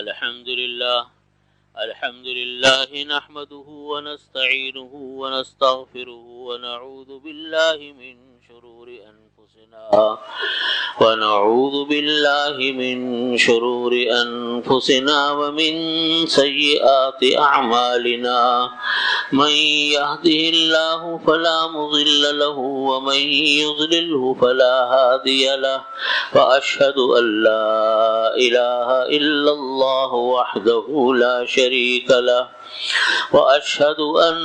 الحمد لله نحمده ونستعينه ونستغفره ونعوذ بالله من شرور أنفسنا ومن سيئات أعمالنا من يهده الله فلا مضل له ومن يضلله فلا هادي له وأشهد أن لا إله إلا الله وحده لا شريك له وأشهد أن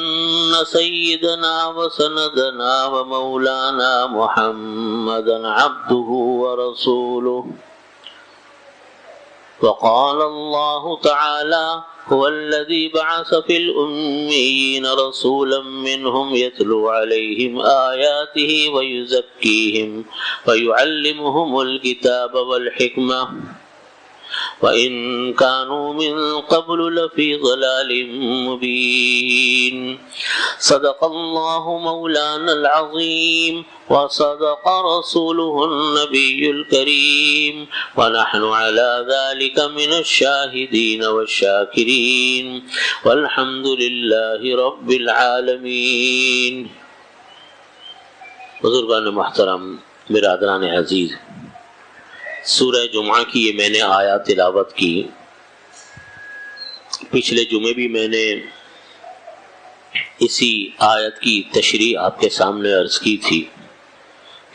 سيدنا وسندنا ومولانا محمدا عبده ورسوله. وقال الله تعالى: هو الذي بعث في الأميين رسولا منهم يتلو عليهم آياته ويزكيهم ويعلمهم الكتاب والحكمة وإن كانوا من قبل لفي ضلال مبين. صدق الله مولانا العظيم وصدق رسوله النبي الكريم ونحن على ذلك من الشاهدين والشاكرين والحمد لله رب العالمين. بزرگان محترم، برادران عزیز، سورہ جمعہ کی یہ میں نے آیات تلاوت کی. پچھلے جمعے بھی میں نے اسی آیت کی تشریح آپ کے سامنے عرض کی تھی.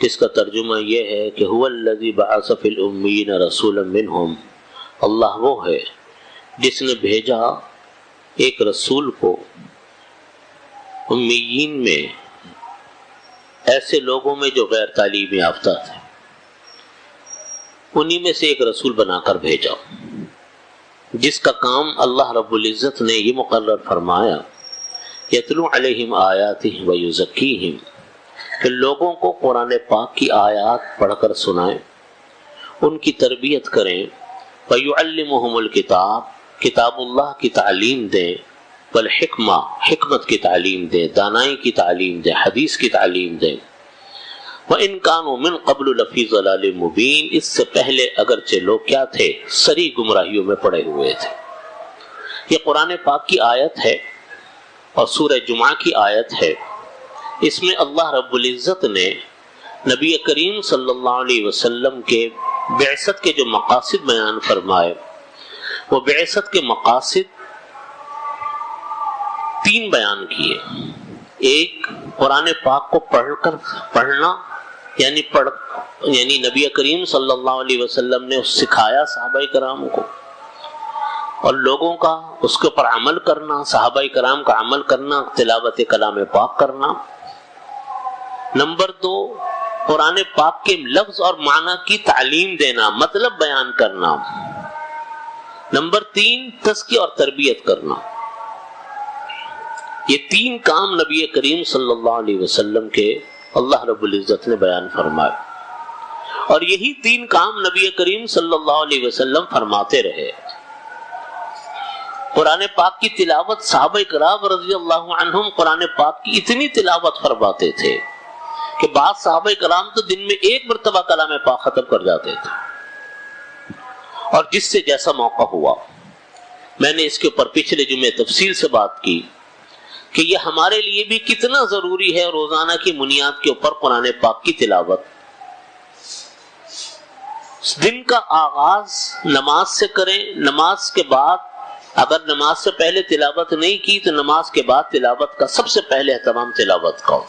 اس کا ترجمہ یہ ہے کہ هو الذی بعث فی الامیین رسولا منہم، اللہ وہ ہے جس نے بھیجا ایک رسول کو امیین میں، ایسے لوگوں میں جو غیر تعلیم یافتہ تھے، انہی میں سے ایک رسول بنا کر بھیجا، جس کا کام اللہ رب العزت نے یہ مقرر فرمایا: یتلو علیہم آیاتہ ویزکیہم، کہ لوگوں کو قرآن پاک کی آیات پڑھ کر سنائیں، ان کی تربیت کریں، ویعلمہم الکتاب، کتاب اللہ کی تعلیم دیں، والحکمہ، حکمت کی تعلیم دیں، دانائی کی تعلیم دیں، حدیث کی تعلیم دیں. وَإِن كَانُوا مِن قَبْلُ لَفِي ضَلَالٍ مُبِينٍ، اس سے پہلے اگرچہ لوگ کیا تھے؟ سری گمراہیوں میں پڑے ہوئے تھے. یہ قرآن پاک کی آیت ہے اور سورہ جمعہ کی آیت ہے. اس میں اللہ رب العزت نے نبی کریم صلی اللہ علیہ وسلم کے بعثت کے جو مقاصد بیان فرمائے، وہ بعثت کے مقاصد تین بیان کیے. ایک، قرآن پاک کو پڑھنا، یعنی نبی کریم صلی اللہ علیہ وسلم نے سکھایا صحابہ کرام کو، اور لوگوں کا اس کے اوپر عمل کرنا، صحابہ کرام کا عمل کرنا، تلاوت کلام پاک کرنا. نمبر دو، قرآن پاک کے لفظ اور معنی کی تعلیم دینا، مطلب بیان کرنا. نمبر تین، تزکیہ اور تربیت کرنا. یہ تین کام نبی کریم صلی اللہ علیہ وسلم کے اللہ رب العزت نے بیان فرمائے، اور یہی تین کام نبی کریم صلی اللہ علیہ وسلم فرماتے رہے. قرآن پاک کی تلاوت، صحابہ کرام رضی اللہ عنہم قرآن پاک کی اتنی تلاوت فرماتے تھے کہ بعض صحابہ کرام تو دن میں ایک مرتبہ کلام پاک ختم کر جاتے تھے. اور جس سے جیسا موقع ہوا، میں نے اس کے اوپر پچھلے جمعے تفصیل سے بات کی کہ یہ ہمارے لیے بھی کتنا ضروری ہے روزانہ کی بنیاد کے اوپر قرآن پاک کی تلاوت. دن کا آغاز نماز سے کریں، نماز کے بعد اگر نماز سے پہلے تلاوت نہیں کی تو نماز کے بعد تلاوت کا سب سے پہلے اہتمام تلاوت کا ہو.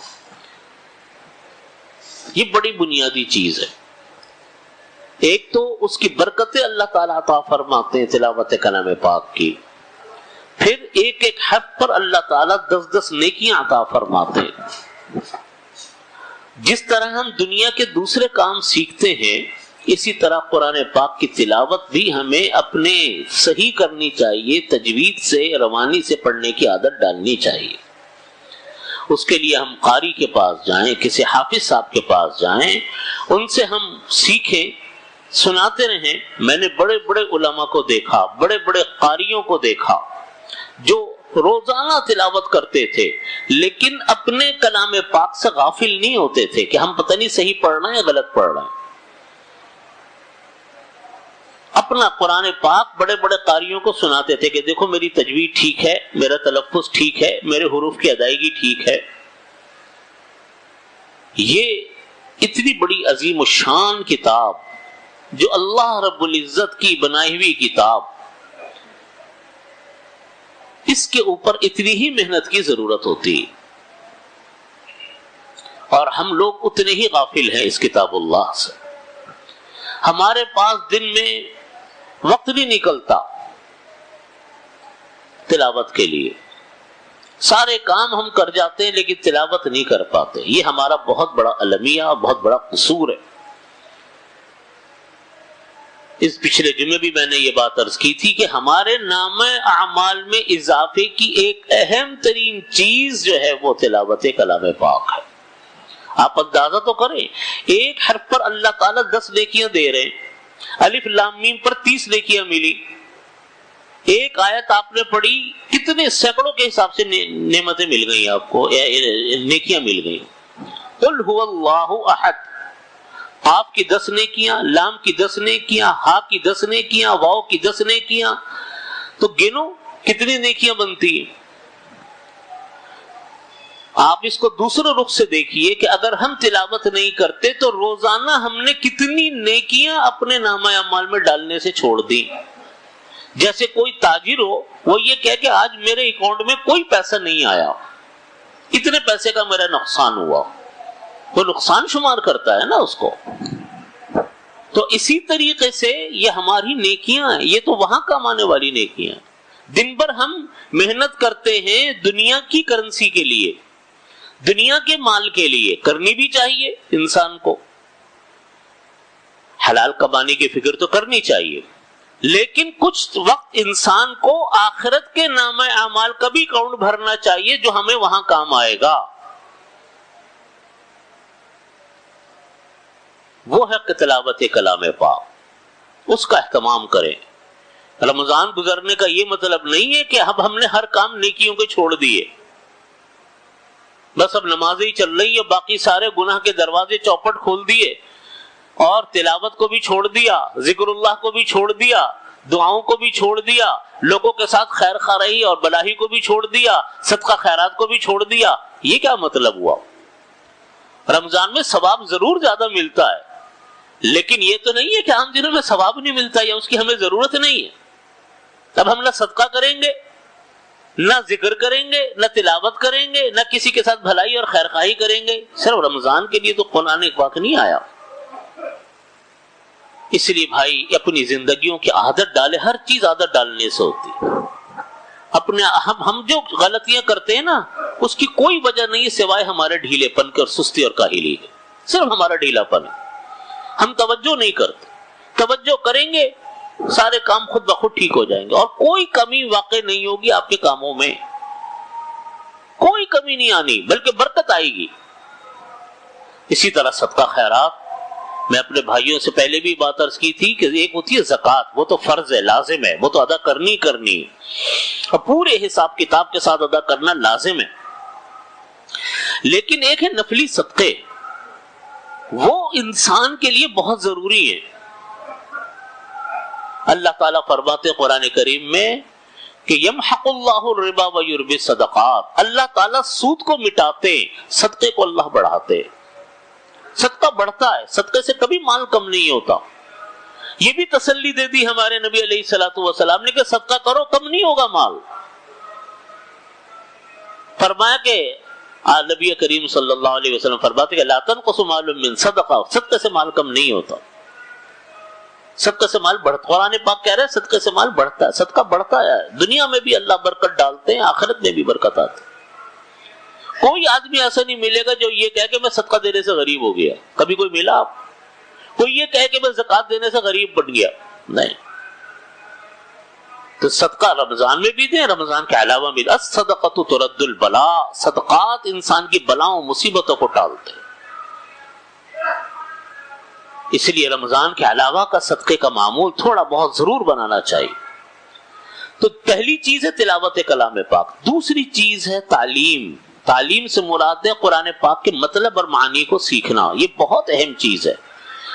یہ بڑی بنیادی چیز ہے. ایک تو اس کی برکتیں اللہ تعالیٰ عطا فرماتے ہیں تلاوت کلام پاک کی، پھر ایک ایک حرف پر اللہ تعالیٰ 10 نیکیاں عطا فرماتے ہیں. جس طرح ہم دنیا کے دوسرے کام سیکھتے ہیں، اسی طرح قرآن پاک کی تلاوت بھی ہمیں اپنے صحیح کرنی چاہیے، تجوید سے، روانی سے پڑھنے کی عادت ڈالنی چاہیے. اس کے لیے ہم قاری کے پاس جائیں، کسی حافظ صاحب کے پاس جائیں، ان سے ہم سیکھیں، سناتے رہیں. میں نے بڑے بڑے علماء کو دیکھا، بڑے بڑے قاریوں کو دیکھا جو روزانہ تلاوت کرتے تھے، لیکن اپنے کلام پاک سے غافل نہیں ہوتے تھے کہ ہم پتہ نہیں صحیح پڑھ رہے ہیں یا غلط پڑھ رہے ہیں. اپنا قرآن پاک بڑے بڑے قاریوں کو سناتے تھے کہ دیکھو میری تجوید ٹھیک ہے، میرا تلفظ ٹھیک ہے، میرے حروف کی ادائیگی ٹھیک ہے. یہ اتنی بڑی عظیم الشان کتاب جو اللہ رب العزت کی بنائی ہوئی کتاب، اس کے اوپر اتنی ہی محنت کی ضرورت ہوتی، اور ہم لوگ اتنے ہی غافل ہیں اس کتاب اللہ سے. ہمارے پاس دن میں وقت نہیں نکلتا تلاوت کے لیے، سارے کام ہم کر جاتے ہیں لیکن تلاوت نہیں کر پاتے. یہ ہمارا بہت بڑا المیہ، بہت بڑا قصور ہے. اس پچھلے جمعے بھی میں نے یہ بات عرض کی تھی کہ ہمارے نامہ اعمال میں اضافے کی ایک اہم ترین چیز جو ہے وہ تلاوت کلام پاک ہے. آپ اندازہ تو کریں، ایک حرف پر اللہ تعالیٰ 10 نیکیاں دے رہے ہیں. الف لام میم پر 30 نیکیاں ملی. ایک آیت آپ نے پڑھی، کتنے سینکڑوں کے حساب سے نعمتیں مل گئی آپ کو، نیکیاں مل گئی. قل هو اللہ احد، آپ کی 10 نیکیاں، لام کی 10 نیکیاں، ہا کی 10 نیکیاں، واو کی 10 نیکیاں، تو گنو کتنی نیکیاں بنتی ہیں. آپ اس کو دوسرے رخ سے دیکھیے کہ اگر ہم تلاوت نہیں کرتے تو روزانہ ہم نے کتنی نیکیاں اپنے نامہ اعمال میں ڈالنے سے چھوڑ دی. جیسے کوئی تاجر ہو، وہ یہ کہہ کہ آج میرے اکاؤنٹ میں کوئی پیسہ نہیں آیا، اتنے پیسے کا میرا نقصان ہوا، وہ نقصان شمار کرتا ہے نا اس کو. تو اسی طریقے سے یہ ہماری نیکیاں ہیں، یہ تو وہاں کمانے والی نیکیاں. دن بھر ہم محنت کرتے ہیں دنیا کی کرنسی کے لیے، دنیا کے مال کے لیے، کرنی بھی چاہیے انسان کو، حلال کمانے کی فکر تو کرنی چاہیے، لیکن کچھ وقت انسان کو آخرت کے نامہ اعمال کا بھی اکاؤنٹ بھرنا چاہیے جو ہمیں وہاں کام آئے گا. وہ ہے تلاوت کلام پاک، اس کا اہتمام کریں. رمضان گزرنے کا یہ مطلب نہیں ہے کہ اب ہم نے ہر کام نیکیوں کے چھوڑ دیے، بس اب نمازیں ہی چل رہی ہے، باقی سارے گناہ کے دروازے چوپٹ کھول دیے، اور تلاوت کو بھی چھوڑ دیا، ذکر اللہ کو بھی چھوڑ دیا، دعاؤں کو بھی چھوڑ دیا، لوگوں کے ساتھ خیر خواہی اور بلاہی کو بھی چھوڑ دیا، صدقہ خیرات کو بھی چھوڑ دیا. یہ کیا مطلب ہوا؟ رمضان میں ثواب ضرور زیادہ ملتا ہے، لیکن یہ تو نہیں ہے کہ عام دنوں میں ثواب نہیں ملتا یا اس کی ہمیں ضرورت نہیں ہے. اب ہم نہ صدقہ کریں گے، نہ ذکر کریں گے، نہ تلاوت کریں گے، نہ کسی کے ساتھ بھلائی اور خیر خواہی کریں گے. صرف رمضان کے لیے تو قرآن پاک نہیں آیا. اس لیے بھائی اپنی زندگیوں کی عادت ڈالے، ہر چیز عادت ڈالنے سے ہوتی ہے. اپنے ہم جو غلطیاں کرتے ہیں نا، اس کی کوئی وجہ نہیں ہے سوائے ہمارے ڈھیلے پن کے اور سستی اور کاہلی کے. صرف ہمارا ڈھیلا پن ہے، ہم توجہ نہیں کرتے. توجہ کریں گے سارے کام خود بخود ٹھیک ہو جائیں گے، اور کوئی کمی واقع نہیں ہوگی آپ کے کاموں میں، کوئی کمی نہیں آنی بلکہ برکت آئے گی. اسی طرح صدقہ خیرات، میں اپنے بھائیوں سے پہلے بھی بات عرض کی تھی کہ ایک ہوتی ہے زکوٰۃ، وہ تو فرض ہے، لازم ہے، وہ تو ادا کرنی اور پورے حساب کتاب کے ساتھ ادا کرنا لازم ہے. لیکن ایک ہے نفلی صدقے، وہ انسان کے لیے بہت ضروری ہے. اللہ تعالیٰ فرماتے قرآن کریم میں کہ یمحق اللہ الربا ویربی الصدقات، اللہ تعالیٰ سود کو مٹاتے، صدقے کو اللہ بڑھاتے. صدقہ بڑھتا ہے، صدقے سے کبھی مال کم نہیں ہوتا. یہ بھی تسلی دے دی ہمارے نبی علیہ الصلوۃ والسلام نے کہ صدقہ کرو کم نہیں ہوگا مال. فرمایا کہ نبی کریم صلی اللہ علیہ وسلم فرماتے کہ لا تنقص مال من صدقہ، صدقے سے مال کم نہیں ہوتا، صدقے سے مال بڑھتا. قرآن پاک کہہ رہے ہیں صدقے سے مال بڑھتا ہے، صدقہ بڑھتا ہے. دنیا میں بھی اللہ برکت ڈالتے ہیں، آخرت میں بھی برکت آتی ہے. کوئی آدمی ایسا نہیں ملے گا جو یہ کہے کہ میں صدقہ دینے سے غریب ہو گیا. کبھی کوئی ملا آپ؟ کوئی یہ کہے کہ میں زکوٰۃ دینے سے غریب بن گیا؟ نہیں. تو صدقہ رمضان میں بھی دیں، رمضان کے علاوہ بھی. الصدقۃ ترد البلاء، صدقات انسان کی بلاؤں مصیبتوں کو ٹالتے ہیں. اس لیے رمضان کے علاوہ کا صدقے کا معمول تھوڑا بہت ضرور بنانا چاہیے. تو پہلی چیز ہے تلاوت کلام پاک. دوسری چیز ہے تعلیم. تعلیم سے مراد ہے قرآن پاک کے مطلب اور معنی کو سیکھنا. یہ بہت اہم چیز ہے.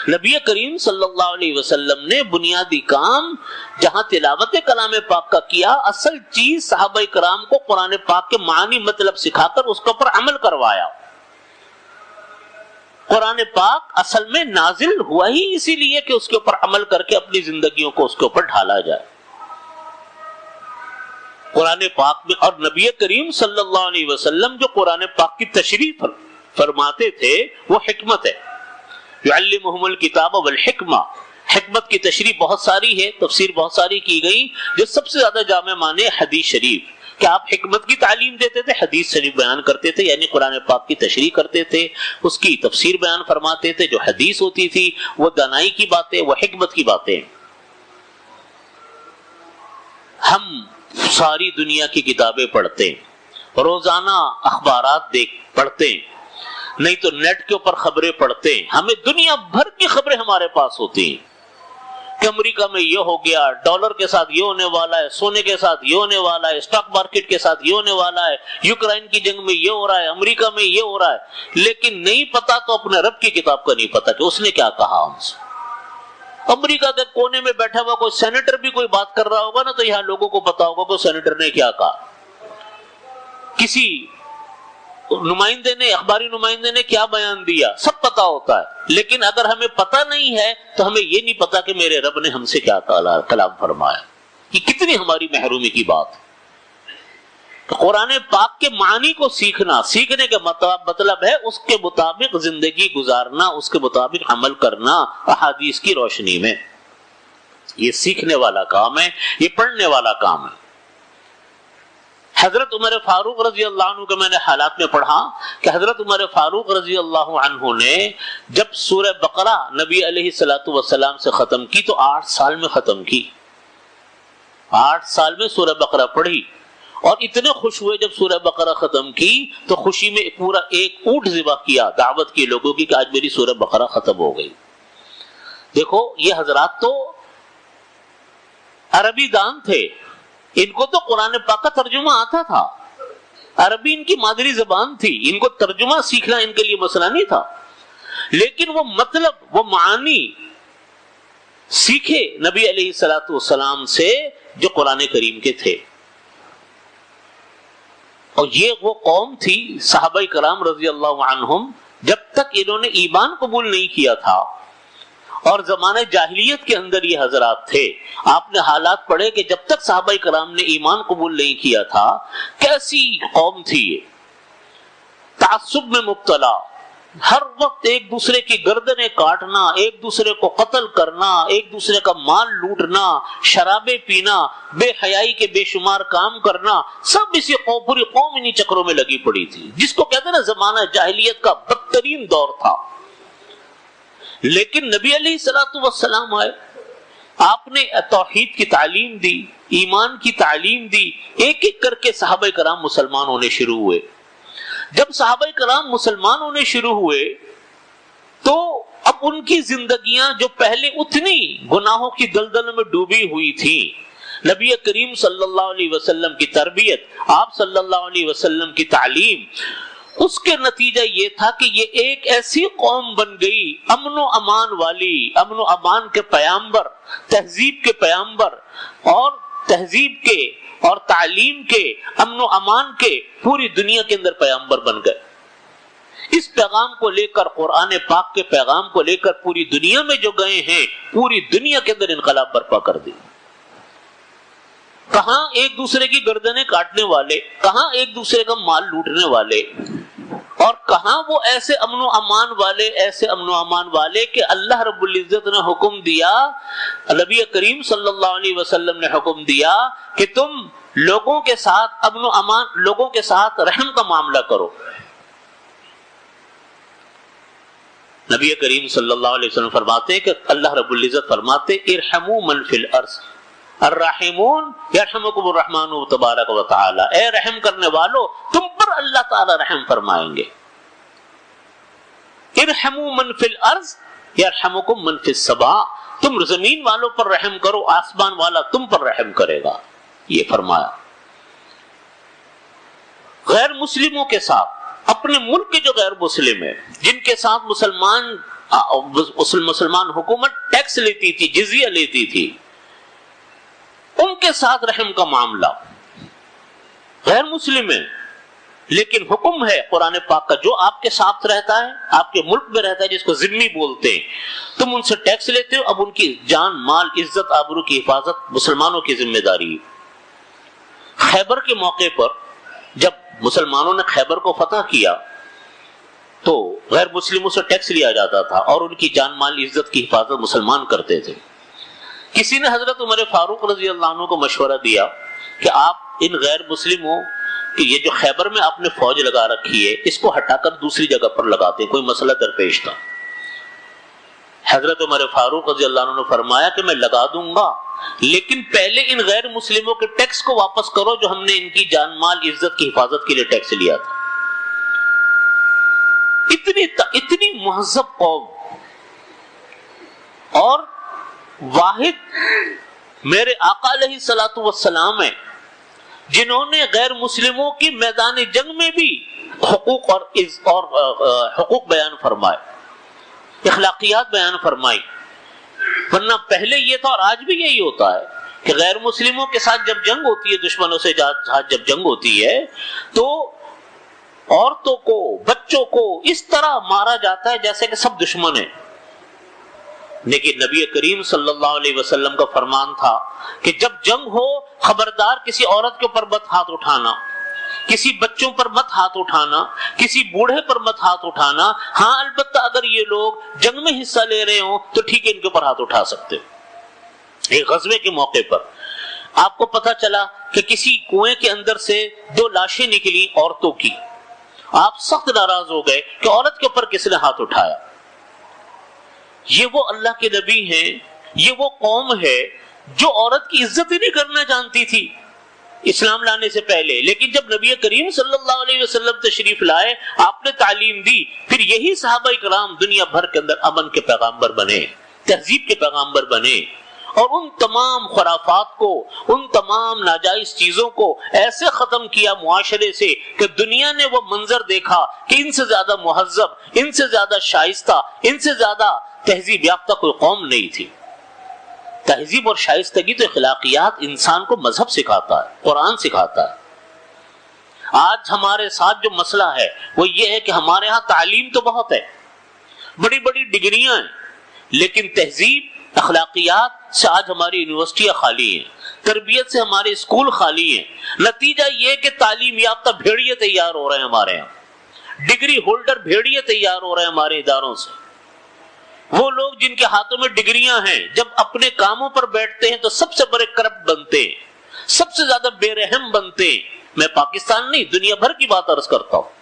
نبی کریم صلی اللہ علیہ وسلم نے بنیادی کام جہاں تلاوت کلام پاک کا کیا، اصل چیز صحابہ کرام کو قرآن پاک کے معنی مطلب سکھا کر اس کے اوپر عمل کروایا۔ قرآن پاک اصل میں نازل ہوا ہی اسی لیے کہ اس کے اوپر عمل کر کے اپنی زندگیوں کو اس کے اوپر ڈھالا جائے۔ قرآن پاک میں اور نبی کریم صلی اللہ علیہ وسلم جو قرآن پاک کی تشریح فرماتے تھے وہ حکمت ہے۔ یعلمہم الکتاب والحکمہ، حکمت کی تشریح بہت ساری ہے، تفسیر بہت ساری کی گئی، جو سب سے زیادہ جامع معنی حدیث شریف، کہ آپ حکمت کی تعلیم دیتے تھے، حدیث شریف بیان کرتے تھے، یعنی قرآن پاک کی تشریح کرتے تھے، اس کی تفسیر بیان فرماتے تھے، جو حدیث ہوتی تھی وہ دانائی کی باتیں، وہ حکمت کی باتیں۔ ہم ساری دنیا کی کتابیں پڑھتے ہیں، روزانہ اخبارات پڑھتے ہیں، نہیں تو نیٹ کے اوپر خبریں پڑھتے ہیں، ہمیں دنیا بھر کی خبریں ہمارے پاس ہوتی ہیں کہ امریکہ میں یہ ہو گیا، ڈالر کے ساتھ یہ ہونے والا ہے، سونے کے ساتھ یہ ہونے والا ہے، اسٹاک مارکیٹ کے ساتھ یہ ہونے والا ہے، یوکرائن کی جنگ میں یہ ہو رہا ہے، امریکہ میں یہ ہو رہا ہے، لیکن نہیں پتا تو اپنے رب کی کتاب کا نہیں پتا کہ اس نے کیا کہا ہم سے۔ امریکہ کے کونے میں بیٹھا ہوا کوئی سینیٹر بھی کوئی بات کر رہا ہوگا نا تو یہاں لوگوں کو پتا ہوگا کہ سینیٹر نے کیا کہا، کسی نمائندے نے، اخباری نمائندے نے کیا بیان دیا، سب پتا ہوتا ہے، لیکن اگر ہمیں پتا نہیں ہے تو ہمیں یہ نہیں پتا کہ میرے رب نے ہم سے کیا کلام فرمایا۔ یہ کتنی ہماری محرومی کی بات ہے۔ قرآن پاک کے معنی کو سیکھنے کا مطلب ہے اس کے مطابق زندگی گزارنا، اس کے مطابق عمل کرنا احادیث کی روشنی میں۔ یہ سیکھنے والا کام ہے، یہ پڑھنے والا کام ہے۔ حضرت عمر فاروق رضی اللہ عنہ کے میں نے حالات میں پڑھا کہ حضرت عمر فاروق رضی اللہ عنہ نے جب سورہ بقرہ نبی علیہ الصلوۃ والسلام سے ختم کی تو 8 سال میں ختم کی، 8 سال میں سورہ بقرہ پڑھی، اور اتنے خوش ہوئے جب سورہ بقرہ ختم کی تو خوشی میں پورا ایک اونٹ ذبح کیا، دعوت کی لوگوں کی کہ آج میری سورہ بقرہ ختم ہو گئی۔ دیکھو یہ حضرات تو عربی دان تھے، ان کو تو قرآن پاک کا ترجمہ آتا تھا، عربی ان کی مادری زبان تھی، ان کو ترجمہ سیکھنا ان کے لیے مسئلہ نہیں تھا، لیکن وہ مطلب، وہ معانی سیکھے نبی علیہ الصلوۃ والسلام سے جو قرآن کریم کے تھے۔ اور یہ وہ قوم تھی صحابہ کرام رضی اللہ عنہم، جب تک انہوں نے ایمان قبول نہیں کیا تھا، اور زمانہ جاہلیت کے اندر یہ حضرات تھے۔ آپ نے حالات پڑھے کہ جب تک صحابہ کرام نے ایمان قبول نہیں کیا تھا کیسی قوم تھی یہ، تعصب میں مبتلا، ہر وقت ایک دوسرے کی گردنیں کاٹنا، ایک دوسرے کو قتل کرنا، ایک دوسرے کا مال لوٹنا، شرابیں پینا، بے حیائی کے بے شمار کام کرنا، سب اسی پوری قوم انہی چکروں میں لگی پڑی تھی، جس کو کہتے ہیں نا زمانہ جاہلیت کا بدترین دور تھا۔ لیکن نبی علیہ الصلوۃ والسلام آئے، آپ نے توحید کی تعلیم دی، ایمان کی تعلیم دی، ایک ایک کر کے صحابہ کرام مسلمان ہونے شروع ہوئے۔ جب صحابہ کرام مسلمان ہونے شروع ہوئے تو اب ان کی زندگیاں جو پہلے اتنی گناہوں کی دلدل میں ڈوبی ہوئی تھی، نبی کریم صلی اللہ علیہ وسلم کی تربیت، آپ صلی اللہ علیہ وسلم کی تعلیم، اس کے نتیجہ یہ تھا کہ یہ ایک ایسی قوم بن گئی امن و امان والی، امن و امان کے پیامبر، تہذیب کے پیامبر، اور تہذیب کے اور تعلیم کے، امن و امان کے پوری دنیا کے اندر پیامبر بن گئے۔ اس پیغام کو لے کر، قرآن پاک کے پیغام کو لے کر پوری دنیا میں جو گئے ہیں، پوری دنیا کے اندر انقلاب برپا کر دی۔ کہاں ایک دوسرے کی گردنیں کاٹنے والے، کہاں ایک دوسرے کا مال لوٹنے والے، اور کہاں وہ ایسے امن و امان والے، ایسے امن و امان والے کہ اللہ رب العزت نے حکم دیا، نبی کریم صلی اللہ علیہ وسلم نے حکم دیا کہ تم لوگوں کے ساتھ امن و امان، لوگوں کے ساتھ رحم کا معاملہ کرو۔ نبی کریم صلی اللہ علیہ وسلم فرماتے ہیں کہ اللہ رب العزت فرماتے ارحموا من فی الارض الرحمون یرحمکم الرحمن تبارک و تعالی، اے رحم کرنے والو تم پر اللہ تعالی رحم فرمائیں گے۔ ارحموا من فی الارض یرحمکم من فی السماء، تم زمین والوں پر رحم کرو، آسمان والا تم پر رحم کرے گا، یہ فرمایا۔ غیر مسلموں کے ساتھ، اپنے ملک کے جو غیر مسلم ہیں، جن کے ساتھ مسلمان مسلمان حکومت ٹیکس لیتی تھی، جزیہ لیتی تھی، ان کے ساتھ رحم کا معاملہ، غیر مسلم ہے لیکن حکم ہے قرآن پاک کا، جو آپ کے ساتھ رہتا ہے، آپ کے ملک میں رہتا ہے، جس کو ذمہ بولتے ہیں، تم ان سے ٹیکس لیتے ہو، اب ان کی جان مال عزت آبرو کی حفاظت مسلمانوں کی ذمہ داری ہے۔ خیبر کے موقع پر جب مسلمانوں نے خیبر کو فتح کیا تو غیر مسلموں سے ٹیکس لیا جاتا تھا اور ان کی جان مال عزت کی حفاظت مسلمان کرتے تھے۔ کسی نے حضرت عمر فاروق رضی اللہ عنہ کو مشورہ دیا کہ آپ ان غیر مسلموں کہ یہ جو خیبر میں آپ نے فوج لگا رکھی ہے اس کو ہٹا کر دوسری جگہ پر لگاتے ہیں، کوئی مسئلہ درپیش تھا۔ حضرت عمر فاروق رضی اللہ عنہ نے فرمایا کہ میں لگا دوں گا، لیکن پہلے ان غیر مسلموں کے ٹیکس کو واپس کرو جو ہم نے ان کی جان مال عزت کی حفاظت کے لیے ٹیکس لیا تھا۔ اتنی مہذب قوم، اور واحد میرے آقا علیہ الصلوۃ والسلام ہیں جنہوں نے غیر مسلموں کی میدان جنگ میں بھی حقوق اور حقوق بیان فرمائے، اخلاقیات بیان فرمائی۔ ورنہ پہلے یہ تھا اور آج بھی یہی ہوتا ہے کہ غیر مسلموں کے ساتھ جب جنگ ہوتی ہے، دشمنوں سے جب جنگ ہوتی ہے تو عورتوں کو، بچوں کو اس طرح مارا جاتا ہے جیسے کہ سب دشمن ہیں۔ لیکن نبی کریم صلی اللہ علیہ وسلم کا فرمان تھا کہ جب جنگ ہو خبردار کسی عورت کے اوپر مت ہاتھ اٹھانا، کسی بچوں پر مت ہاتھ اٹھانا، کسی بوڑھے پر مت ہاتھ اٹھانا۔ ہاں البتہ اگر یہ لوگ جنگ میں حصہ لے رہے ہوں تو ٹھیک ہے، ان کے اوپر ہاتھ اٹھا سکتے ہو۔ ایک غزوے کے موقع پر آپ کو پتہ چلا کہ کسی کنویں کے اندر سے 2 لاشیں نکلی عورتوں کی، آپ سخت ناراض ہو گئے کہ عورت کے اوپر کس نے ہاتھ اٹھایا۔ یہ وہ اللہ کے نبی ہیں، یہ وہ قوم ہے جو عورت کی عزت ہی نہیں کرنا جانتی تھی اسلام لانے سے پہلے، لیکن جب نبی کریم صلی اللہ علیہ وسلم تشریف لائے، آپ نے تعلیم دی، پھر یہی صحابہ کرام دنیا بھر کے اندر امن کے پیغامبر بنے، تہذیب کے پیغامبر بنے، اور ان تمام خرافات کو، ان تمام ناجائز چیزوں کو ایسے ختم کیا معاشرے سے کہ دنیا نے وہ منظر دیکھا کہ ان سے زیادہ مہذب، ان سے زیادہ شائستہ، ان سے زیادہ تہذیب یافتہ کوئی قوم نہیں تھی۔ تہذیب اور شائستگی تو اخلاقیات انسان کو مذہب سکھاتا ہے، قرآن سکھاتا ہے۔ آج ہمارے ساتھ جو مسئلہ ہے وہ یہ ہے کہ ہمارے ہاں تعلیم تو بہت ہے، بڑی بڑی ڈگریاں ہیں، لیکن تہذیب، اخلاقیات سے آج ہماری یونیورسٹیاں خالی ہیں، تربیت سے ہمارے اسکول خالی ہیں۔ نتیجہ یہ کہ تعلیم یافتہ بھیڑیے تیار ہو رہے ہیں ہمارے یہاں، ڈگری ہولڈر بھیڑیے تیار ہو رہے ہیں ہمارے اداروں سے۔ وہ لوگ جن کے ہاتھوں میں ڈگریاں ہیں جب اپنے کاموں پر بیٹھتے ہیں تو سب سے بڑے کرپٹ بنتے ہیں، سب سے زیادہ بے رحم بنتے ہیں۔ میں پاکستان نہیں، دنیا بھر کی بات عرض کرتا ہوں۔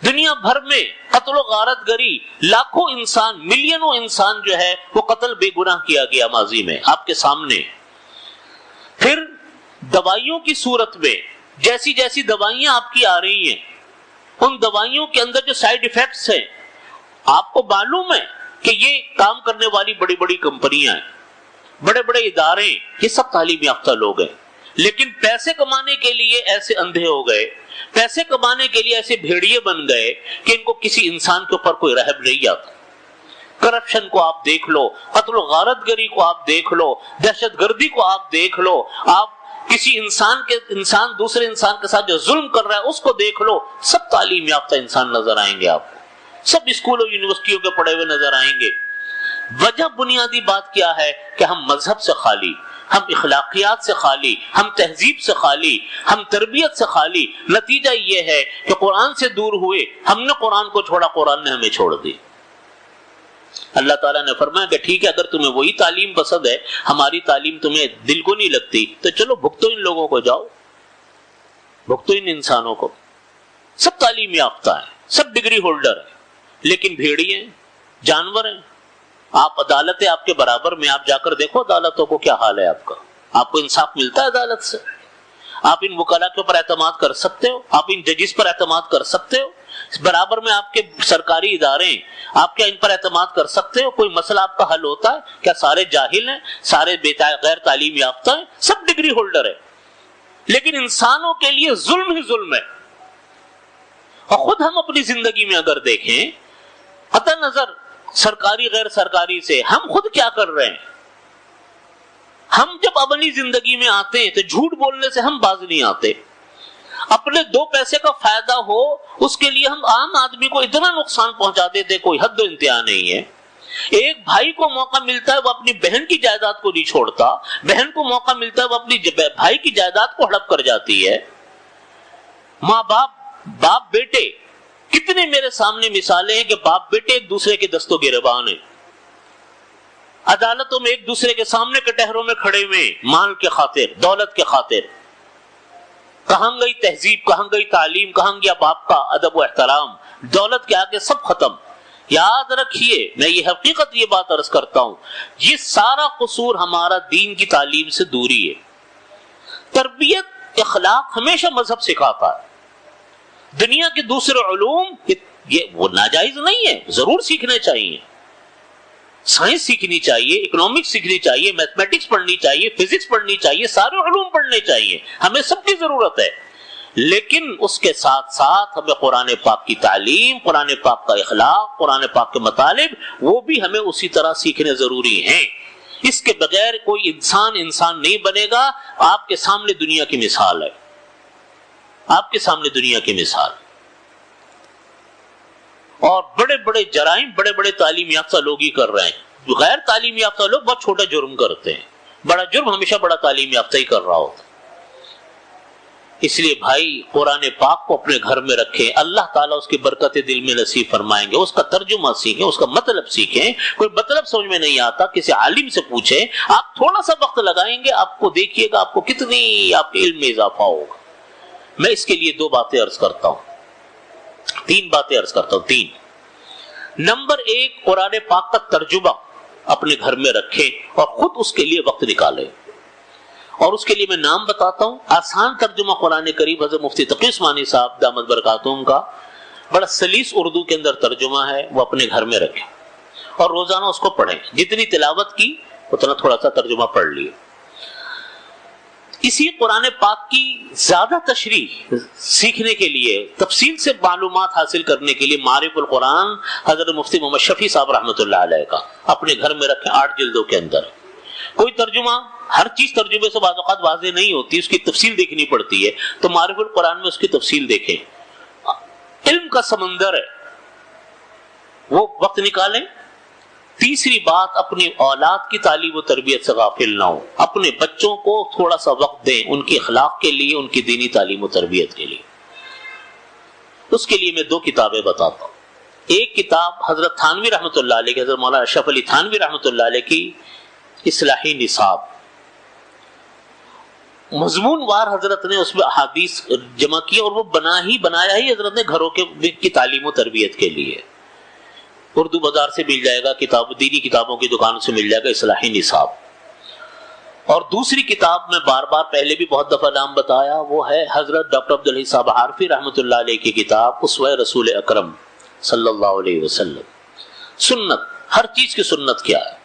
دنیا بھر میں قتل و غارت گری، لاکھوں انسان، ملینوں انسان جو ہے وہ قتل بے گناہ کیا گیا ماضی میں آپ کے سامنے۔ پھر دوائیوں کی صورت میں جیسی جیسی دوائیاں آپ کی آ رہی ہیں، ان دوائیوں کے اندر جو سائیڈ ایفیکٹس ہیں، آپ کو معلوم ہے کہ یہ کام کرنے والی بڑی بڑی کمپنیاں ہیں، بڑے بڑے ادارے، یہ سب تعلیم یافتہ لوگ ہیں، لیکن پیسے کمانے کے لیے ایسے اندھے ہو گئے، پیسے کمانے کے لیے ایسے بھیڑیے بن گئے کہ ان کو کسی انسان کے اوپر کوئی رحم نہیں آتا۔ کرپشن کو آپ دیکھ لو، قتل و غارت گری کو آپ دیکھ لو، دہشت گردی کو آپ دیکھ لو، آپ کسی انسان دوسرے انسان کے ساتھ جو ظلم کر رہا ہے اس کو دیکھ لو، سب تعلیم یافتہ انسان نظر آئیں گے آپ کو، سب اسکولوں یونیورسٹیوں کے پڑھے ہوئے نظر آئیں گے۔ وجہ بنیادی بات کیا ہے کہ ہم مذہب سے خالی، ہم اخلاقیات سے خالی، ہم تہذیب سے خالی، ہم تربیت سے خالی۔ نتیجہ یہ ہے کہ قرآن سے دور ہوئے، ہم نے قرآن کو چھوڑا، قرآن نے ہمیں چھوڑ دی۔ اللہ تعالیٰ نے فرمایا کہ ٹھیک ہے، اگر تمہیں وہی تعلیم پسند ہے، ہماری تعلیم تمہیں دل کو نہیں لگتی، تو چلو بھگتو ان لوگوں کو، جاؤ بھگتو ان انسانوں کو۔ سب تعلیم یافتہ ہیں، سب ڈگری ہولڈر ہیں، لیکن بھیڑی ہیں، جانور ہیں۔ آپ عدالت ہے آپ کے برابر میں، آپ جا کر دیکھو عدالتوں کو کیا حال ہے آپ کا، آپ کو انصاف ملتا ہے عدالت سے؟ آپ ان وکلاء کے اوپر اعتماد کر سکتے ہو؟ آپ ان ججز پر اعتماد کر سکتے ہو؟ برابر میں آپ کے سرکاری ادارے ہیں، آپ کیا ان پر اعتماد کر سکتے ہو؟ کوئی مسئلہ آپ کا حل ہوتا ہے کیا؟ سارے جاہل ہیں، سارے غیر تعلیم یافتہ ہیں، سب ڈگری ہولڈر ہیں، لیکن انسانوں کے لیے ظلم ہی ظلم ہے۔ اور خود ہم اپنی زندگی میں اگر دیکھیں، قطع نظر سرکاری غیر سرکاری سے. ہم خود کیا کر رہے ہیں؟ ہم جب اپنی زندگی میں آتے ہیں تو جھوٹ بولنے سے ہم باز نہیں آتے. اپنے 2 پیسے کا فائدہ ہو اس کے لیے ہم عام آدمی کو اتنا نقصان پہنچا دیتے کوئی حد و انتہا نہیں ہے. ایک بھائی کو موقع ملتا ہے وہ اپنی بہن کی جائیداد کو نہیں چھوڑتا, بہن کو موقع ملتا ہے وہ اپنی بھائی کی جائیداد کو ہڑپ کر جاتی ہے. ماں باپ بیٹے, کتنے میرے سامنے مثالیں ہیں کہ باپ بیٹے ایک دوسرے کے دست و گریبان ہیں, عدالتوں میں ایک دوسرے کے سامنے کٹہروں میں کھڑے ہوئے, مال کے خاطر, دولت کے خاطر. کہاں گئی تہذیب, کہاں گئی تعلیم, کہاں گیا باپ کا ادب و احترام؟ دولت کے آگے سب ختم. یاد رکھیے, میں یہ حقیقت یہ بات عرض کرتا ہوں, یہ سارا قصور ہمارا دین کی تعلیم سے دوری ہے. تربیت اخلاق ہمیشہ مذہب سکھاتا ہے. دنیا کے دوسرے علوم یہ وہ ناجائز نہیں ہے, ضرور سیکھنے چاہیے. سائنس سیکھنی چاہیے, اکنامکس سیکھنی چاہیے, میتھمیٹکس پڑھنی چاہیے, فزکس پڑھنی چاہیے, سارے علوم پڑھنے چاہیے, ہمیں سب کی ضرورت ہے. لیکن اس کے ساتھ ساتھ ہمیں قرآن پاک کی تعلیم, قرآن پاک کا اخلاق, قرآن پاک کے مطالب وہ بھی ہمیں اسی طرح سیکھنے ضروری ہیں. اس کے بغیر کوئی انسان نہیں بنے گا. آپ کے سامنے دنیا کی مثال ہے, آپ کے سامنے دنیا کی مثال. اور بڑے بڑے جرائم بڑے بڑے تعلیم یافتہ لوگ ہی کر رہے ہیں. غیر تعلیم یافتہ لوگ بہت چھوٹا جرم کرتے ہیں, بڑا جرم ہمیشہ بڑا تعلیم یافتہ ہی کر رہا ہوتا. اس لیے بھائی قرآن پاک کو اپنے گھر میں رکھیں, اللہ تعالیٰ اس کی برکت دل میں نصیب فرمائیں گے. اس کا ترجمہ سیکھیں, اس کا مطلب سیکھیں. کوئی مطلب سمجھ میں نہیں آتا کسی عالم سے پوچھیں. آپ تھوڑا سا وقت لگائیں گے, آپ کو دیکھیے گا آپ کو کتنی آپ کے علم میں اضافہ ہوگا. میں اس کے لیے 2 باتیں عرض کرتا ہوں, 3 باتیں عرض کرتا ہوں. 3 نمبر 1, قرآن پاک کا ترجمہ اپنے گھر میں رکھیں اور خود اس کے لیے وقت نکالیں. اور اس کے لیے میں نام بتاتا ہوں. آسان ترجمہ قرآن کریم حضرت مفتی تقی عثمانی صاحب دامت برکاتہم کا بڑا سلیس اردو کے اندر ترجمہ ہے, وہ اپنے گھر میں رکھیں اور روزانہ اس کو پڑھیں. جتنی تلاوت کی اتنا تھوڑا سا ترجمہ پڑھ لیے. اسی قرآن پاک کی زیادہ تشریح سیکھنے کے لیے, تفصیل سے معلومات حاصل کرنے کے لیے معارف القرآن حضرت مفتی محمد شفیع صاحب رحمۃ اللہ علیہ کا اپنے گھر میں رکھیں, 8 جلدوں کے اندر. کوئی ترجمہ, ہر چیز ترجمے سے بعض اوقات واضح نہیں ہوتی, اس کی تفصیل دیکھنی پڑتی ہے, تو معارف القرآن میں اس کی تفصیل دیکھیں. علم کا سمندر ہے, وہ وقت نکالیں. تیسری بات, اپنی اولاد کی تعلیم و تربیت سے غافل نہ ہو. اپنے بچوں کو تھوڑا سا وقت دیں, ان کی اخلاق کے لیے, ان کی دینی تعلیم و تربیت کے لیے. اس کے لیے میں 2 کتابیں بتاتا ہوں. ایک کتاب حضرت تھانوی رحمۃ اللہ علیہ کی, حضرت مولانا اشرف علی تھانوی رحمۃ اللہ علیہ کی اصلاحی نصاب. مضمون وار حضرت نے اس میں احادیث جمع کی اور وہ بنایا ہی حضرت نے گھروں کی تعلیم و تربیت کے لیے. اردو بازار سے مل جائے گا, دینی کتابوں کی دکانوں سے مل جائے گا اصلاحی نصاب. اور دوسری کتاب میں بار بار پہلے بھی بہت دفعہ نام بتایا, وہ ہے حضرت ڈاکٹر عبدالحی صاحب عارفی رحمۃ اللہ علیہ کی کتاب اسوہ رسول اکرم صلی اللہ علیہ وسلم. سنت, ہر چیز کی سنت کیا ہے.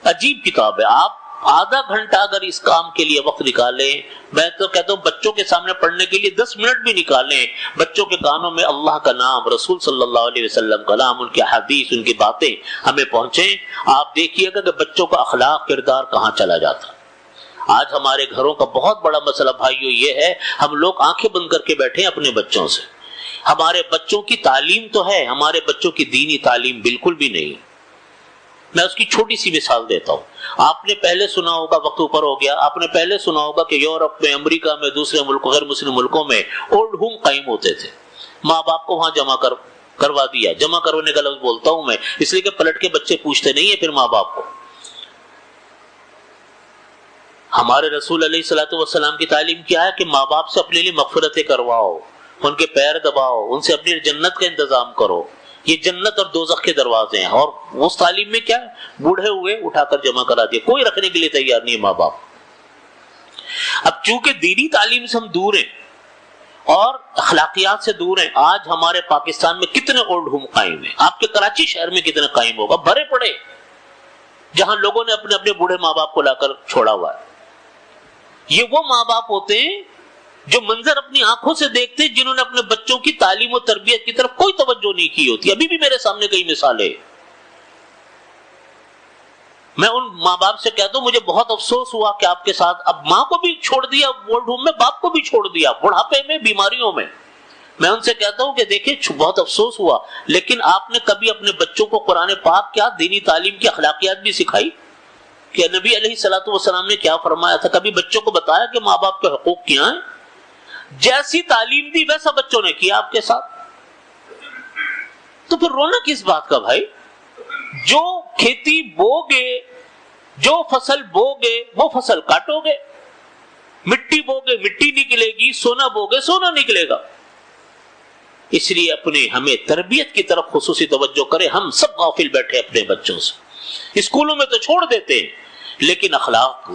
عجیب کتاب ہے. آپ آدھا گھنٹہ اگر اس کام کے لیے وقت نکالیں, میں تو کہتا ہوں بچوں کے سامنے پڑھنے کے لیے 10 منٹ بھی نکالیں, بچوں کے کانوں میں اللہ کا نام, رسول صلی اللہ علیہ وسلم کا نام, ان کے حدیث, ان کی باتیں ہمیں پہنچیں. آپ دیکھیے گا کہ بچوں کا اخلاق کردار کہاں چلا جاتا. آج ہمارے گھروں کا بہت بڑا مسئلہ بھائیو یہ ہے, ہم لوگ آنکھیں بند کر کے بیٹھے ہیں اپنے بچوں سے. ہمارے بچوں کی تعلیم تو ہے, ہمارے بچوں کی دینی تعلیم بالکل بھی نہیں. میں اس کی چھوٹی سی مثال دیتا ہوں. آپ نے پہلے سنا ہوگا, وقت اوپر ہو گیا, آپ نے پہلے سنا ہوگا کہ یورپ میں, امریکہ میں, دوسرے ملکوں, غیر مسلم ملکوں میں اولڈ ہوم قائم ہوتے تھے. ماں باپ کو وہاں جمع کروا دیا. جمع کروانے کا لفظ بولتا ہوں میں اس لیے کہ پلٹ کے بچے پوچھتے نہیں ہیں پھر ماں باپ کو. ہمارے رسول علیہ الصلوۃ والسلام کی تعلیم کیا ہے کہ ماں باپ سے اپنے لیے مغفرتیں کرواؤ, ان کے پیر دباؤ, ان سے اپنی جنت کا انتظام کرو. یہ جنت اور دوزخ کے دروازے ہیں. اور اس تعلیم میں کیا ہے, بوڑھے ہوئے اٹھا کر جمع کرا دیا, کوئی رکھنے کے لیے تیار نہیں ہے ماں باپ. اب چونکہ دینی تعلیم سے ہم دور ہیں اور اخلاقیات سے دور ہیں, آج ہمارے پاکستان میں کتنے اولڈ ہوم قائم ہیں, آپ کے کراچی شہر میں کتنے قائم ہوگا, بھرے پڑے, جہاں لوگوں نے اپنے اپنے بوڑھے ماں باپ کو لا کر چھوڑا ہوا ہے. یہ وہ ماں باپ ہوتے ہیں جو منظر اپنی آنکھوں سے دیکھتے ہیں, جنہوں نے اپنے بچوں کی تعلیم و تربیت کی طرف کوئی توجہ نہیں کی ہوتی. ابھی بھی میرے سامنے کئی مثالیں. میں ان ماں باپ سے کہتا ہوں مجھے بہت افسوس ہوا کہ آپ کے ساتھ اب ماں کو بھی چھوڑ دیا اولڈ ہوم میں، باپ کو بھی چھوڑ دیا بڑھاپے میں، بیماریوں میں. میں ان سے کہتا ہوں کہ دیکھیں بہت افسوس ہوا، لیکن آپ نے کبھی اپنے بچوں کو قرآن پاک کیا دینی تعلیم کی اخلاقیات بھی سکھائی؟ کہ نبی علیہ الصلوۃ والسلام نے کیا فرمایا تھا؟ کبھی بچوں کو بتایا کہ ماں باپ کے حقوق کیا ہیں؟ جیسی تعلیم دی ویسا بچوں نے کیا آپ کے ساتھ. تو پھر رونا کس بات کا بھائی؟ جو کھیتی بو گے، جو فصل بو گے وہ فصل کاٹو گے، مٹی بو گے مٹی نکلے گی، سونا بو گے سونا نکلے گا. اس لیے اپنے ہمیں تربیت کی طرف خصوصی توجہ کریں. ہم سب غافل بیٹھے اپنے بچوں سے، اسکولوں میں تو چھوڑ دیتے ہیں، لیکن اخلاق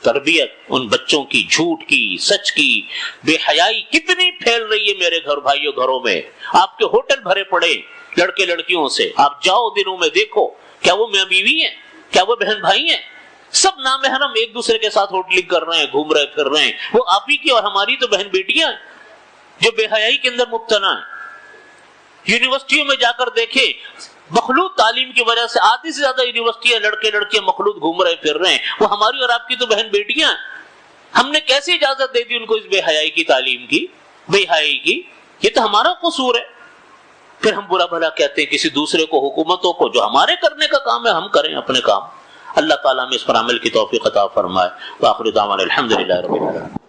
تربیت ان بچوں کی، جھوٹ کی، سچ کی، بے حیائی کتنی پھیل رہی ہے میرے گھر بھائیوں. گھروں میں آپ کے ہوٹل بھرے پڑے لڑکے لڑکیوں سے. آپ جاؤ دنوں میں دیکھو، کیا وہ میاں بیوی ہیں؟ کیا وہ بہن بھائی ہیں؟ سب نامحرم ایک دوسرے کے ساتھ ہوٹلنگ کر رہے ہیں، گھوم رہے پھر رہے ہیں. وہ آپ ہی کی اور ہماری تو بہن بیٹیاں ہیں جو بے حیائی کے اندر مبتلا ہیں. یونیورسٹیوں میں جا کر دیکھیں، مخلوط تعلیم کی وجہ سے آدھی سے زیادہ یونیورسٹیاں لڑکے لڑکیاں مخلوط گھوم رہے پھر رہے ہیں. وہ ہماری اور آپ کی تو بہن بیٹیاں ہیں. ہم نے کیسی اجازت دے دی ان کو اس بے حیائی کی تعلیم کی، بے حیائی کی؟ یہ تو ہمارا قصور ہے. پھر ہم برا بھلا کہتے ہیں کسی دوسرے کو، حکومتوں کو. جو ہمارے کرنے کا کام ہے ہم کریں اپنے کام. اللہ تعالیٰ میں اس پر عمل کی توفیق عطا فرمائے. وآخر دعوانا الحمدللہ رب العالمین.